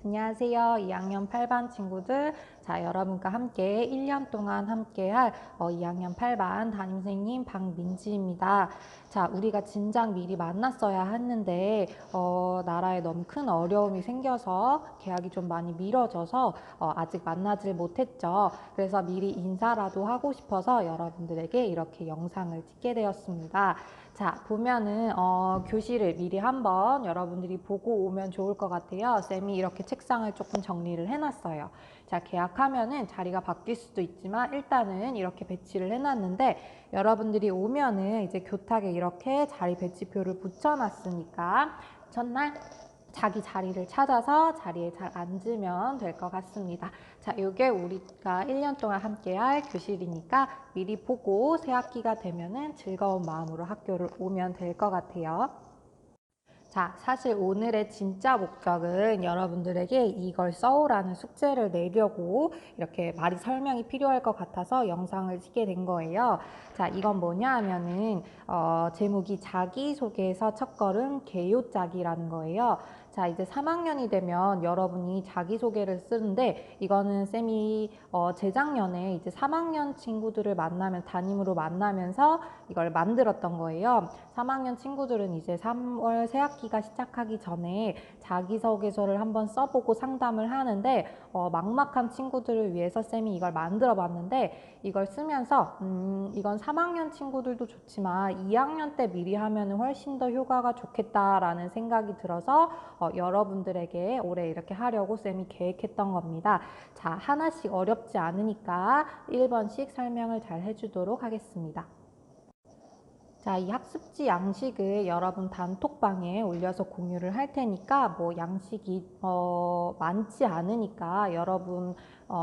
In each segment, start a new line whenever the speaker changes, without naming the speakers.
안녕하세요. 2학년 8반 친구들. 자, 여러분과 함께 1년 동안 함께할 2학년 8반 담임선생님 박민지입니다. 자, 우리가 진작 미리 만났어야 했는데 나라에 너무 큰 어려움이 생겨서 계약이 좀 많이 미뤄져서 아직 만나질 못했죠. 그래서 미리 인사라도 하고 싶어서 여러분들에게 이렇게 영상을 찍게 되었습니다. 자, 보면은 교실을 미리 한번 여러분들이 보고 오면 좋을 것 같아요. 쌤이 이렇게 책상을 조금 정리를 해놨어요. 자, 계약하면은 자리가 바뀔 수도 있지만 일단은 이렇게 배치를 해놨는데 여러분들이 오면은 이제 교탁에 이렇게 자리 배치표를 붙여놨으니까 첫날 자기 자리를 찾아서 자리에 잘 앉으면 될 것 같습니다. 자, 이게 우리가 1년 동안 함께할 교실이니까 미리 보고 새 학기가 되면은 즐거운 마음으로 학교를 오면 될 것 같아요. 자, 사실 오늘의 진짜 목적은 여러분들에게 이걸 써오라는 숙제를 내려고 이렇게 말이 설명이 필요할 것 같아서 영상을 찍게 된 거예요. 자, 이건 뭐냐 하면은 제목이 자기소개서 첫걸음 개요짜기라는 거예요. 자, 이제 3학년이 되면 여러분이 자기소개를 쓰는데 이거는 쌤이 재작년에 이제 3학년 친구들을 담임으로 만나면서 이걸 만들었던 거예요. 3학년 친구들은 이제 3월 새학기가 시작하기 전에 자기소개서를 한번 써보고 상담을 하는데 막막한 친구들을 위해서 쌤이 이걸 만들어 봤는데 이걸 쓰면서 이건 3학년 친구들도 좋지만 2학년 때 미리 하면 훨씬 더 효과가 좋겠다라는 생각이 들어서 여러분들에게 올해 이렇게 하려고 쌤이 계획했던 겁니다. 자, 하나씩 어렵지 않으니까 1번씩 설명을 잘 해주도록 하겠습니다. 자, 이 학습지 양식을 여러분 단톡방에 올려서 공유를 할 테니까 뭐 양식이 많지 않으니까 여러분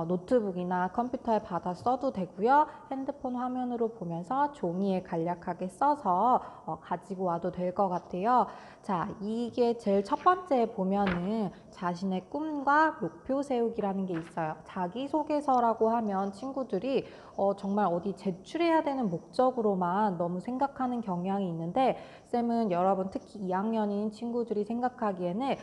노트북이나 컴퓨터에 받아 써도 되고요. 핸드폰 화면으로 보면서 종이에 간략하게 써서 가지고 와도 될 것 같아요. 자, 이게 제일 첫 번째 보면은 자신의 꿈과 목표 세우기라는 게 있어요. 자기소개서라고 하면 친구들이 정말 어디 제출해야 되는 목적으로만 너무 생각하는 경향이 있는데 쌤은 여러분 특히 2학년인 친구들이 생각하기에는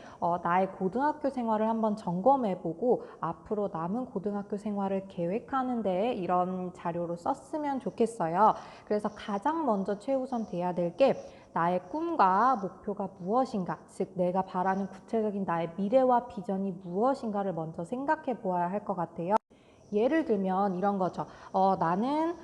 나의 고등학교 생활을 한번 점검해보고 앞으로 남은 고등학교 생활을 계획하는 데 이런 자료로 썼으면 좋겠어요. 그래서 가장 먼저 최우선 돼야 될 게 나의 꿈과 목표가 무엇인가, 즉 내가 바라는 구체적인 나의 미래와 비전이 무엇인가를 먼저 생각해 보아야 할 것 같아요. 예를 들면 이런 거죠. 나는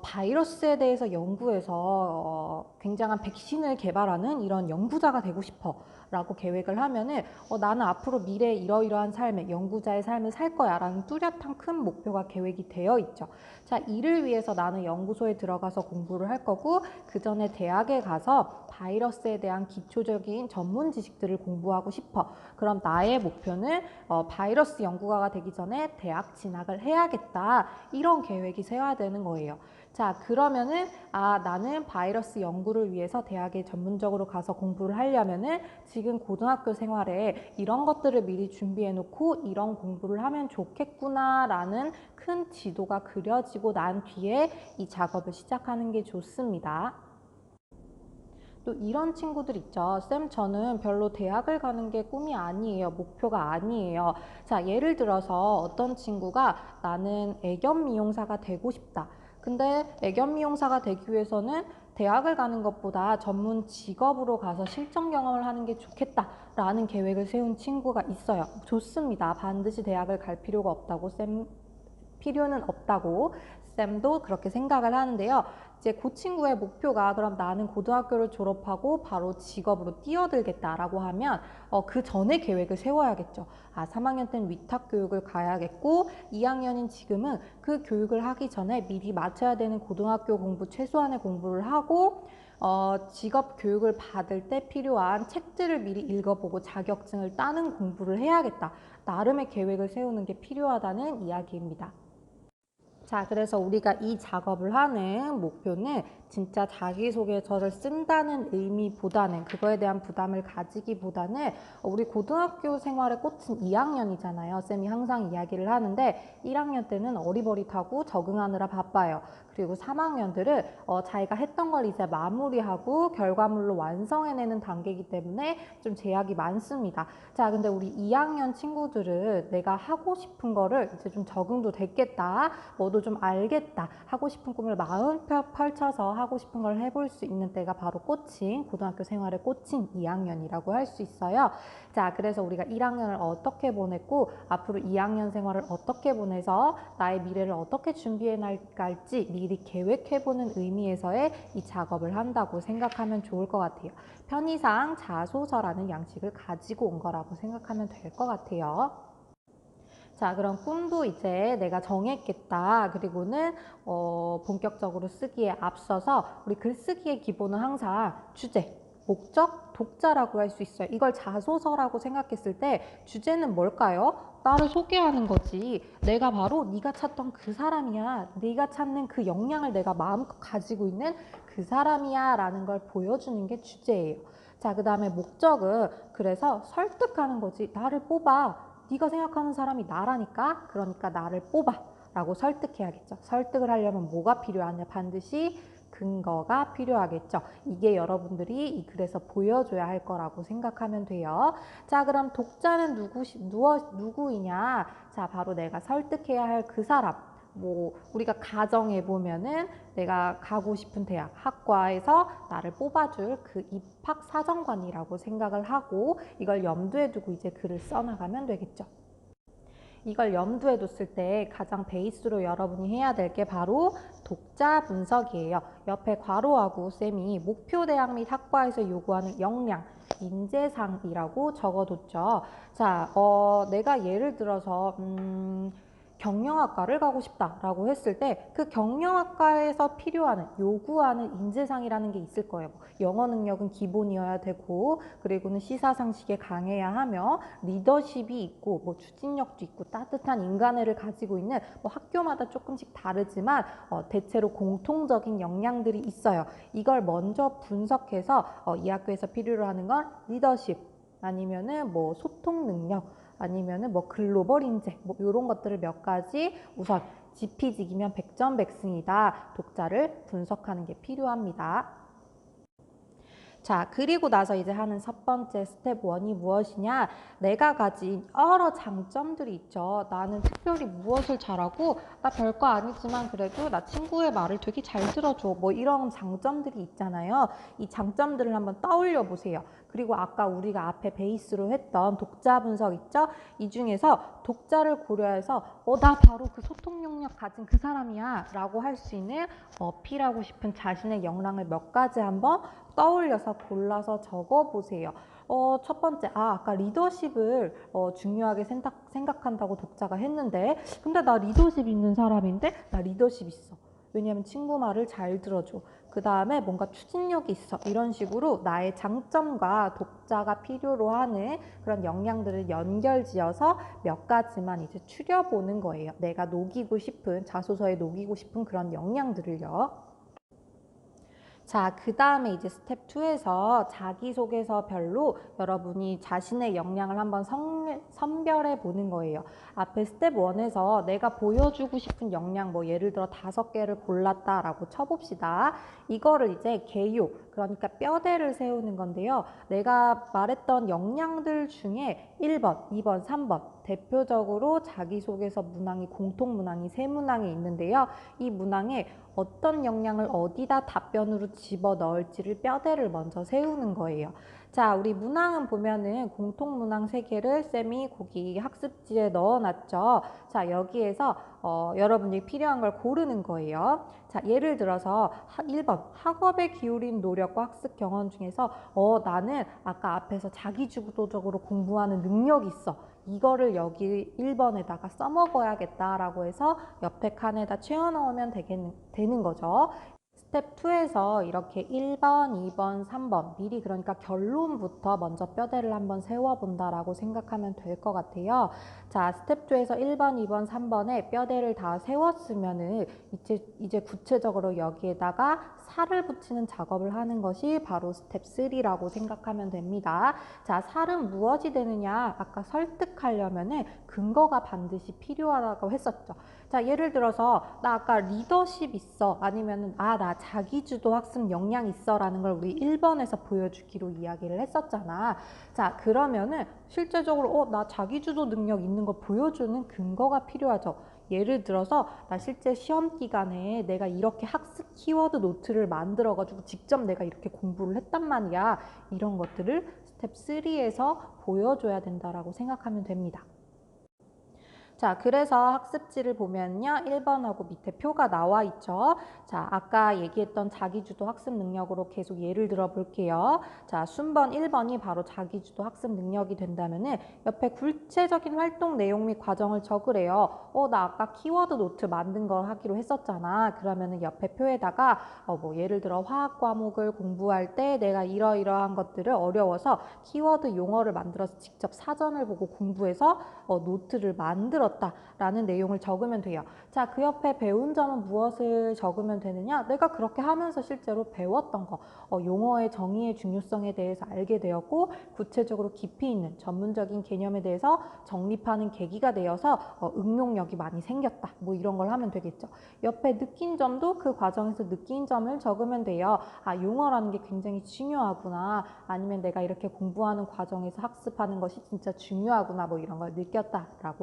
바이러스에 대해서 연구해서 굉장한 백신을 개발하는 이런 연구자가 되고 싶어 라고 계획을 하면은 나는 앞으로 미래에 이러이러한 삶의 연구자의 삶을 살 거야 라는 뚜렷한 큰 목표가 계획이 되어 있죠. 자, 이를 위해서 나는 연구소에 들어가서 공부를 할 거고 그 전에 대학에 가서 바이러스에 대한 기초적인 전문 지식들을 공부하고 싶어. 그럼 나의 목표는 바이러스 연구가가 되기 전에 대학 진학을 해야겠다. 이런 계획이 세워야 되는 거예요. 자, 그러면은 나는 바이러스 연구를 위해서 대학에 전문적으로 가서 공부를 하려면은 지금 고등학교 생활에 이런 것들을 미리 준비해 놓고 이런 공부를 하면 좋겠구나라는 큰 지도가 그려지고 난 뒤에 이 작업을 시작하는 게 좋습니다. 또 이런 친구들 있죠. 쌤, 저는 별로 대학을 가는 게 꿈이 아니에요. 목표가 아니에요. 자, 예를 들어서 어떤 친구가 나는 애견 미용사가 되고 싶다. 근데 애견 미용사가 되기 위해서는 대학을 가는 것보다 전문 직업으로 가서 실전 경험을 하는 게 좋겠다라는 계획을 세운 친구가 있어요. 좋습니다. 반드시 대학을 갈 필요가 없다고 필요는 없다고 쌤도 그렇게 생각을 하는데요. 이제 그 친구의 목표가 그럼 나는 고등학교를 졸업하고 바로 직업으로 뛰어들겠다라고 하면 그 전에 계획을 세워야겠죠. 3학년 때는 위탁 교육을 가야겠고 2학년인 지금은 그 교육을 하기 전에 미리 마쳐야 되는 고등학교 공부 최소한의 공부를 하고 직업 교육을 받을 때 필요한 책들을 미리 읽어보고 자격증을 따는 공부를 해야겠다. 나름의 계획을 세우는 게 필요하다는 이야기입니다. 자, 그래서 우리가 이 작업을 하는 목표는 진짜 자기소개서를 쓴다는 의미보다는, 그거에 대한 부담을 가지기보다는 우리 고등학교 생활에 꽂힌 2학년이잖아요. 쌤이 항상 이야기를 하는데 1학년 때는 어리버리하고 적응하느라 바빠요. 그리고 3학년들은 자기가 했던 걸 이제 마무리하고 결과물로 완성해내는 단계이기 때문에 좀 제약이 많습니다. 자, 근데 우리 2학년 친구들은 내가 하고 싶은 거를 이제 좀 적응도 됐겠다, 뭐도 좀 알겠다, 하고 싶은 꿈을 마음 펼쳐서 하고 싶은 걸 해볼 수 있는 때가 바로 꽂힌, 고등학교 생활에 꽂힌 2학년이라고 할 수 있어요. 자, 그래서 우리가 1학년을 어떻게 보냈고 앞으로 2학년 생활을 어떻게 보내서 나의 미래를 어떻게 준비해 나갈지 미리 계획해보는 의미에서의 이 작업을 한다고 생각하면 좋을 것 같아요. 편의상 자소서라는 양식을 가지고 온 거라고 생각하면 될 것 같아요. 자, 그럼 꿈도 이제 내가 정했겠다. 그리고는 본격적으로 쓰기에 앞서서 우리 글쓰기의 기본은 항상 주제, 목적, 독자라고 할 수 있어요. 이걸 자소서라고 생각했을 때 주제는 뭘까요? 나를 소개하는 거지. 내가 바로 네가 찾던 그 사람이야. 네가 찾는 그 역량을 내가 마음껏 가지고 있는 그 사람이야 라는 걸 보여주는 게 주제예요. 자, 그 다음에 목적은 그래서 설득하는 거지. 나를 뽑아. 네가 생각하는 사람이 나라니까. 그러니까 나를 뽑아 라고 설득해야겠죠. 설득을 하려면 뭐가 필요하냐? 반드시 근거가 필요하겠죠. 이게 여러분들이 이 글에서 보여줘야 할 거라고 생각하면 돼요. 자, 그럼 독자는 누구이냐? 자, 바로 내가 설득해야 할 그 사람. 뭐 우리가 가정해 보면은 내가 가고 싶은 대학, 학과에서 나를 뽑아줄 그 입학 사정관이라고 생각을 하고 이걸 염두에 두고 이제 글을 써나가면 되겠죠. 이걸 염두에 뒀을 때 가장 베이스로 여러분이 해야 될 게 바로 독자 분석이에요. 옆에 괄호하고 쌤이 목표 대학 및 학과에서 요구하는 역량, 인재상이라고 적어뒀죠. 자, 내가 예를 들어서 경영학과를 가고 싶다라고 했을 때 그 경영학과에서 필요하는, 요구하는 인재상이라는 게 있을 거예요. 영어 능력은 기본이어야 되고, 그리고는 시사상식에 강해야 하며, 리더십이 있고, 뭐 추진력도 있고, 따뜻한 인간애를 가지고 있는, 뭐 학교마다 조금씩 다르지만 대체로 공통적인 역량들이 있어요. 이걸 먼저 분석해서 이 학교에서 필요로 하는 건 리더십, 아니면은 뭐 소통 능력, 아니면은 뭐 글로벌 인재, 뭐 이런 것들을 몇 가지 우선 지피지기면 백전백승이다. 독자를 분석하는 게 필요합니다. 자, 그리고 나서 이제 하는 첫 번째 스텝 1이 무엇이냐? 내가 가진 여러 장점들이 있죠. 나는 특별히 무엇을 잘하고 나 별거 아니지만 그래도 나 친구의 말을 되게 잘 들어줘. 뭐 이런 장점들이 있잖아요. 이 장점들을 한번 떠올려 보세요. 그리고 아까 우리가 앞에 베이스로 했던 독자 분석 있죠? 이 중에서 독자를 고려해서 나 바로 그 소통 능력 가진 그 사람이야 라고 할 수 있는 어필하고 싶은 자신의 역량을 몇 가지 한번 떠올려서 골라서 적어보세요. 첫 번째, 아까 리더십을 중요하게 생각한다고 독자가 했는데 근데 나 리더십 있는 사람인데? 나 리더십 있어. 왜냐면 친구 말을 잘 들어줘. 그 다음에 뭔가 추진력이 있어. 이런 식으로 나의 장점과 독자가 필요로 하는 그런 역량들을 연결지어서 몇 가지만 이제 추려보는 거예요. 내가 녹이고 싶은, 자소서에 녹이고 싶은 그런 역량들을요. 자, 그 다음에 이제 스텝 2에서 자기소개서별로 여러분이 자신의 역량을 한번 선별해 보는 거예요. 앞에 스텝 1에서 내가 보여주고 싶은 역량, 뭐 예를 들어 5개를 골랐다라고 쳐봅시다. 이거를 이제 개요, 그러니까 뼈대를 세우는 건데요. 내가 말했던 역량들 중에 1번, 2번, 3번 대표적으로 자기소개서 문항이, 공통 문항이 3문항이 있는데요. 이 문항에 어떤 역량을 어디다 답변으로 집어넣을지를 뼈대를 먼저 세우는 거예요. 자, 우리 문항은 보면은 공통 문항 3개를 쌤이 거기 학습지에 넣어놨죠. 자, 여기에서 여러분이 필요한 걸 고르는 거예요. 자, 예를 들어서 1번 학업에 기울인 노력과 학습 경험 중에서 나는 아까 앞에서 자기주도적으로 공부하는 능력이 있어. 이거를 여기 1번에다가 써먹어야겠다라고 해서 옆에 칸에다 채워넣으면 되는 거죠. 스텝 2에서 이렇게 1번, 2번, 3번 미리 그러니까 결론부터 먼저 뼈대를 한번 세워본다라고 생각하면 될 것 같아요. 자, 스텝 2에서 1번, 2번, 3번에 뼈대를 다 세웠으면은 이제 구체적으로 여기에다가 살을 붙이는 작업을 하는 것이 바로 스텝 3라고 생각하면 됩니다. 자, 살은 무엇이 되느냐? 아까 설득하려면은 근거가 반드시 필요하다고 했었죠. 자, 예를 들어서 나 아까 리더십 있어, 아니면은 나 자기주도 학습 역량 있어 라는 걸 우리 1번에서 보여주기로 이야기를 했었잖아. 자, 그러면은 실제적으로 나 자기주도 능력 있는 거 보여주는 근거가 필요하죠. 예를 들어서 나 실제 시험 기간에 내가 이렇게 학습 키워드 노트를 만들어 가지고 직접 내가 이렇게 공부를 했단 말이야. 이런 것들을 스텝 3에서 보여줘야 된다라고 생각하면 됩니다. 자, 그래서 학습지를 보면요. 1번하고 밑에 표가 나와 있죠. 자, 아까 얘기했던 자기주도 학습 능력으로 계속 예를 들어 볼게요. 자, 순번 1번이 바로 자기주도 학습 능력이 된다면은 옆에 구체적인 활동 내용 및 과정을 적으래요. 나 아까 키워드 노트 만든 거 하기로 했었잖아. 그러면은 옆에 표에다가 뭐 예를 들어 화학 과목을 공부할 때 내가 이러이러한 것들을 어려워서 키워드 용어를 만들어서 직접 사전을 보고 공부해서 노트를 만들었다라는 내용을 적으면 돼요. 자, 그 옆에 배운 점은 무엇을 적으면 되느냐? 내가 그렇게 하면서 실제로 배웠던 거, 용어의 정의의 중요성에 대해서 알게 되었고 구체적으로 깊이 있는 전문적인 개념에 대해서 정립하는 계기가 되어서 응용력이 많이 생겼다. 뭐 이런 걸 하면 되겠죠. 옆에 느낀 점도 그 과정에서 느낀 점을 적으면 돼요. 용어라는 게 굉장히 중요하구나. 아니면 내가 이렇게 공부하는 과정에서 학습하는 것이 진짜 중요하구나. 뭐 이런 걸 느꼈다라고.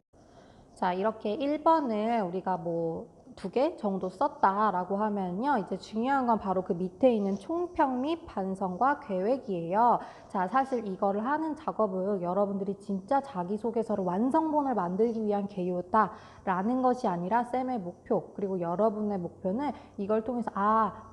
자, 이렇게 1번을 우리가 뭐 2개 정도 썼다라고 하면요. 이제 중요한 건 바로 그 밑에 있는 총평 및 반성과 계획이에요. 자, 사실 이거를 하는 작업은 여러분들이 진짜 자기소개서를 완성본을 만들기 위한 개요다라는 것이 아니라 쌤의 목표, 그리고 여러분의 목표는 이걸 통해서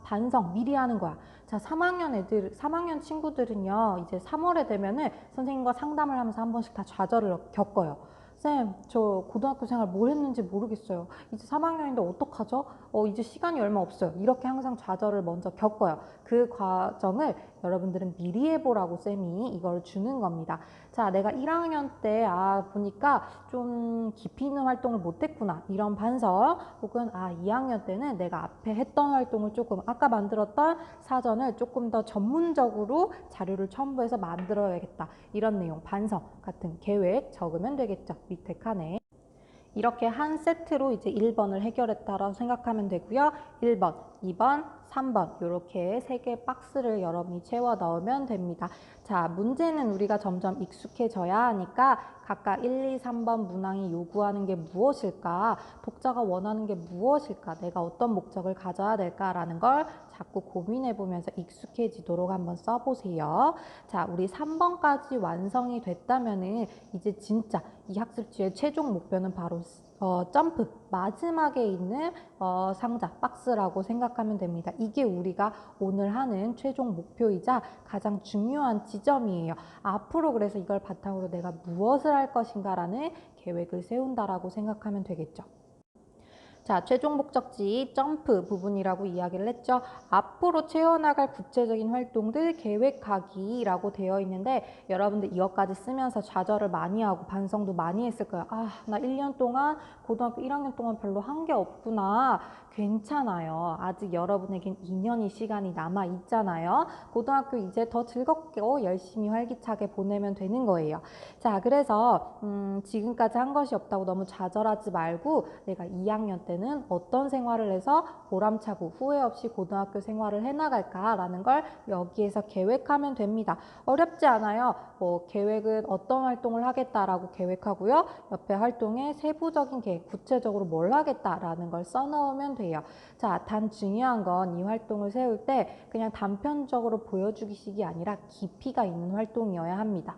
반성 미리 하는 거야. 자, 3학년 친구들은요. 이제 3월에 되면은 선생님과 상담을 하면서 한 번씩 다 좌절을 겪어요. 쌤, 저 고등학교 생활 뭘 했는지 모르겠어요. 이제 3학년인데 어떡하죠? 이제 시간이 얼마 없어요. 이렇게 항상 좌절을 먼저 겪어요. 그 과정을 여러분들은 미리 해보라고 쌤이 이걸 주는 겁니다. 자, 내가 1학년 때 보니까 좀 깊이 있는 활동을 못했구나. 이런 반성, 혹은 2학년 때는 내가 앞에 했던 활동을 조금 아까 만들었던 사전을 조금 더 전문적으로 자료를 첨부해서 만들어야겠다. 이런 내용, 반성 같은 계획 적으면 되겠죠. 밑에 칸에. 이렇게 한 세트로 이제 1번을 해결했다라고 생각하면 되고요. 1번, 2번, 3번 이렇게 3개 박스를 여러분이 채워 넣으면 됩니다. 자, 문제는 우리가 점점 익숙해져야 하니까 각각 1, 2, 3번 문항이 요구하는 게 무엇일까? 독자가 원하는 게 무엇일까? 내가 어떤 목적을 가져야 될까라는 걸 자꾸 고민해 보면서 익숙해지도록 한번 써보세요. 자, 우리 3번까지 완성이 됐다면은 이제 진짜 이 학습지의 최종 목표는 바로 점프, 마지막에 있는 상자, 박스라고 생각하면 됩니다. 이게 우리가 오늘 하는 최종 목표이자 가장 중요한 지점이에요. 앞으로 그래서 이걸 바탕으로 내가 무엇을 할 것인가라는 계획을 세운다라고 생각하면 되겠죠. 자, 최종 목적지 점프 부분이라고 이야기를 했죠. 앞으로 채워나갈 구체적인 활동들 계획하기라고 되어 있는데 여러분들 이것까지 쓰면서 좌절을 많이 하고 반성도 많이 했을 거예요. 나 1년 동안 고등학교 1학년 동안 별로 한 게 없구나. 괜찮아요. 아직 여러분에겐 2년의 시간이 남아 있잖아요. 고등학교 이제 더 즐겁게 열심히 활기차게 보내면 되는 거예요. 자, 그래서 지금까지 한 것이 없다고 너무 좌절하지 말고 내가 2학년 때는 어떤 생활을 해서 보람차고 후회 없이 고등학교 생활을 해나갈까라는 걸 여기에서 계획하면 됩니다. 어렵지 않아요. 계획은 어떤 활동을 하겠다라고 계획하고요. 옆에 활동의 세부적인 계획, 구체적으로 뭘 하겠다라는 걸 써놓으면 돼요. 자, 단 중요한 건 이 활동을 세울 때 그냥 단편적으로 보여주기식이 아니라 깊이가 있는 활동이어야 합니다.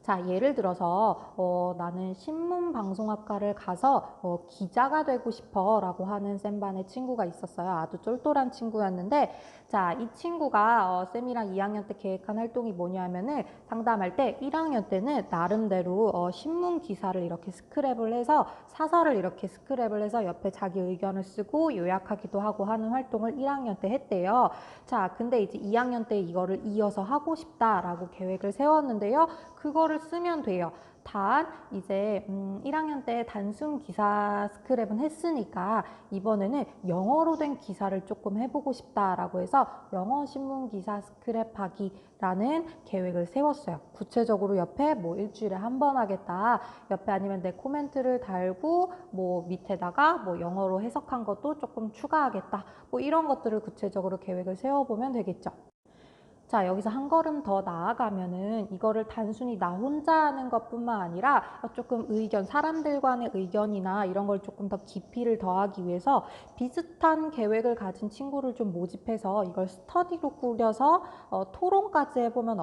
자, 예를 들어서 나는 신문방송학과를 가서 기자가 되고 싶어 라고 하는 쌤반의 친구가 있었어요. 아주 쫄똘한 친구였는데 자, 이 친구가 쌤이랑 2학년 때 계획한 활동이 뭐냐면은 상담할 때 1학년 때는 나름대로 신문 기사를 이렇게 스크랩을 해서 사설을 이렇게 스크랩을 해서 옆에 자기 의견을 쓰고 요약하기도 하고 하는 활동을 1학년 때 했대요. 자, 근데 이제 2학년 때 이거를 이어서 하고 싶다라고 계획을 세웠는데요. 그거를 기사를 쓰면 돼요. 단 이제 1학년 때 단순 기사 스크랩은 했으니까 이번에는 영어로 된 기사를 조금 해보고 싶다라고 해서 영어 신문 기사 스크랩 하기라는 계획을 세웠어요. 구체적으로 옆에 뭐 일주일에 한 번 하겠다. 옆에 아니면 내 코멘트를 달고 뭐 밑에다가 뭐 영어로 해석한 것도 조금 추가하겠다. 뭐 이런 것들을 구체적으로 계획을 세워보면 되겠죠. 자, 여기서 한 걸음 더 나아가면은 이거를 단순히 나 혼자 하는 것뿐만 아니라 조금 의견, 사람들 간의 의견이나 이런 걸 조금 더 깊이를 더하기 위해서 비슷한 계획을 가진 친구를 좀 모집해서 이걸 스터디로 꾸려서 토론까지 해보면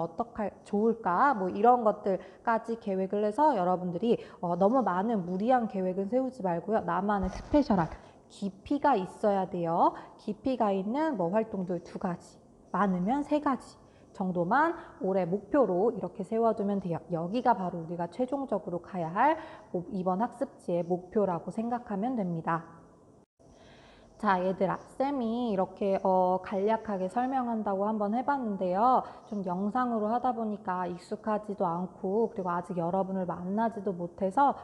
좋을까? 뭐 이런 것들까지 계획을 해서 여러분들이 너무 많은 무리한 계획은 세우지 말고요. 나만의 스페셜한 깊이가 있어야 돼요. 깊이가 있는 뭐 활동들 2가지. 많으면 3가지 정도만 올해 목표로 이렇게 세워두면 돼요. 여기가 바로 우리가 최종적으로 가야 할 이번 학습지의 목표라고 생각하면 됩니다. 자, 얘들아, 쌤이 이렇게 간략하게 설명한다고 한번 해봤는데요. 좀 영상으로 하다 보니까 익숙하지도 않고 그리고 아직 여러분을 만나지도 못해서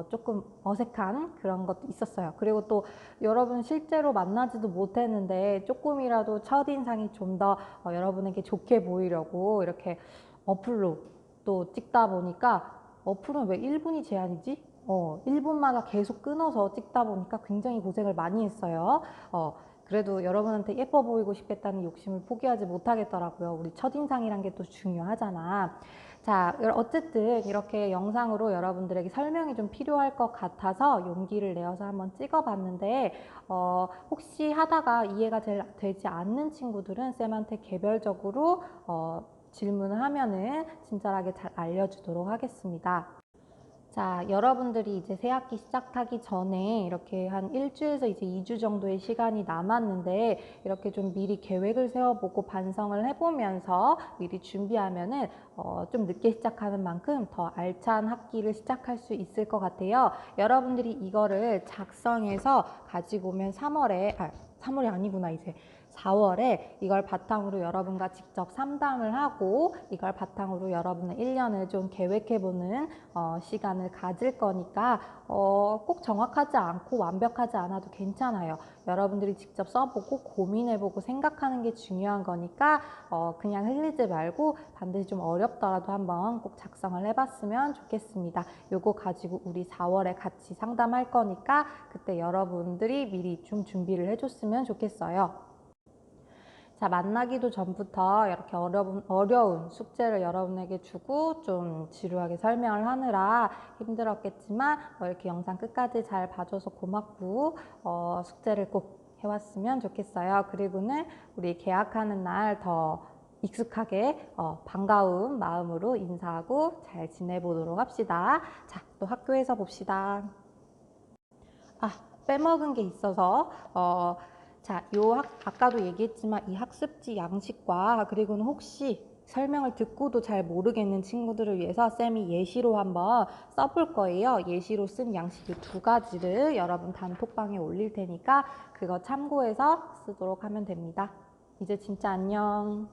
조금 어색한 그런 것도 있었어요. 그리고 또 여러분 실제로 만나지도 못했는데 조금이라도 첫인상이 좀 더 여러분에게 좋게 보이려고 이렇게 어플로 또 찍다 보니까 어플은 왜 1분이 제한이지? 1분마다 계속 끊어서 찍다 보니까 굉장히 고생을 많이 했어요. 그래도 여러분한테 예뻐 보이고 싶겠다는 욕심을 포기하지 못하겠더라고요. 우리 첫인상이란 게 또 중요하잖아. 자, 어쨌든 이렇게 영상으로 여러분들에게 설명이 좀 필요할 것 같아서 용기를 내어서 한번 찍어봤는데 혹시 하다가 이해가 되지 않는 친구들은 쌤한테 개별적으로 질문을 하면은 친절하게 잘 알려주도록 하겠습니다. 자, 여러분들이 이제 새학기 시작하기 전에 이렇게 한 일주에서 이제 2주 정도의 시간이 남았는데 이렇게 좀 미리 계획을 세워보고 반성을 해보면서 미리 준비하면은 좀 늦게 시작하는 만큼 더 알찬 학기를 시작할 수 있을 것 같아요. 여러분들이 이거를 작성해서 가지고 오면 3월이 아니구나 이제 4월에 이걸 바탕으로 여러분과 직접 상담을 하고 이걸 바탕으로 여러분의 1년을 좀 계획해보는 시간을 가질 거니까 꼭 정확하지 않고 완벽하지 않아도 괜찮아요. 여러분들이 직접 써보고 고민해보고 생각하는 게 중요한 거니까 그냥 흘리지 말고 반드시 좀 어렵더라도 한번 꼭 작성을 해봤으면 좋겠습니다. 요거 가지고 우리 4월에 같이 상담할 거니까 그때 여러분들이 미리 좀 준비를 해줬으면 좋겠어요. 자, 만나기도 전부터 이렇게 어려운 숙제를 여러분에게 주고 좀 지루하게 설명을 하느라 힘들었겠지만 이렇게 영상 끝까지 잘 봐줘서 고맙고 숙제를 꼭 해왔으면 좋겠어요. 그리고는 우리 개학하는 날 더 익숙하게 반가운 마음으로 인사하고 잘 지내보도록 합시다. 자, 또 학교에서 봅시다. 빼먹은 게 있어서 자, 아까도 얘기했지만 이 학습지 양식과 그리고는 혹시 설명을 듣고도 잘 모르겠는 친구들을 위해서 쌤이 예시로 한번 써볼 거예요. 예시로 쓴 양식 이 2가지를 여러분 단톡방에 올릴 테니까 그거 참고해서 쓰도록 하면 됩니다. 이제 진짜 안녕.